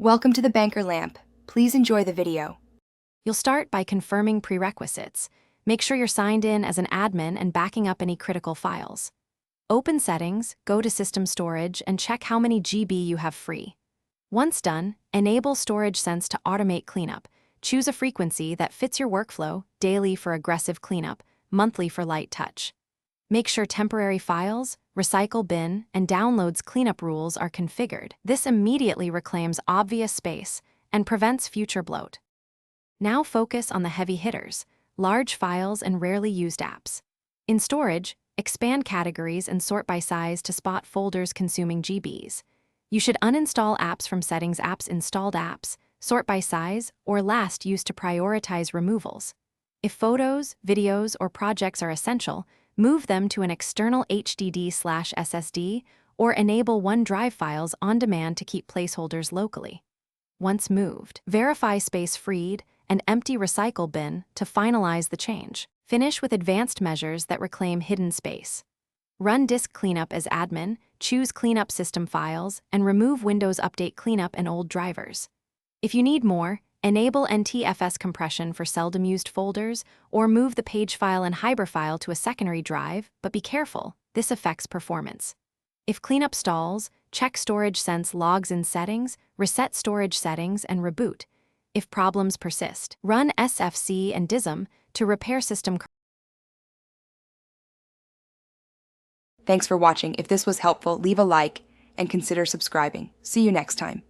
Welcome to the Banker Lamp. Please enjoy the video. You'll start by confirming prerequisites. Make sure you're signed in as an admin and backing up any critical files. Open Settings, go to System Storage, and check how many GB you have free. Once done, enable Storage Sense to automate cleanup. Choose a frequency that fits your workflow, daily for aggressive cleanup, monthly for light touch. Make sure temporary files, recycle bin, and downloads cleanup rules are configured. This immediately reclaims obvious space and prevents future bloat. Now focus on the heavy hitters, large files and rarely used apps. In storage, expand categories and sort by size to spot folders consuming GBs. You should uninstall apps from Settings Apps Installed Apps, sort by size, or last used to prioritize removals. If photos, videos, or projects are essential, move them to an external HDD/SSD or enable OneDrive files on demand to keep placeholders locally. Once moved, verify space freed and empty recycle bin to finalize the change. Finish with advanced measures that reclaim hidden space. Run disk cleanup as admin, choose cleanup system files, and remove Windows Update cleanup and old drivers. If you need more, enable NTFS compression for seldom used folders, or move the page file and Hyper file to a secondary drive, but be careful, this affects performance. If cleanup stalls, check Storage Sense logs in Settings, reset storage settings, and reboot. If problems persist, run SFC and DISM to repair system. Thanks for watching. If this was helpful, leave a like and consider subscribing. See you next time.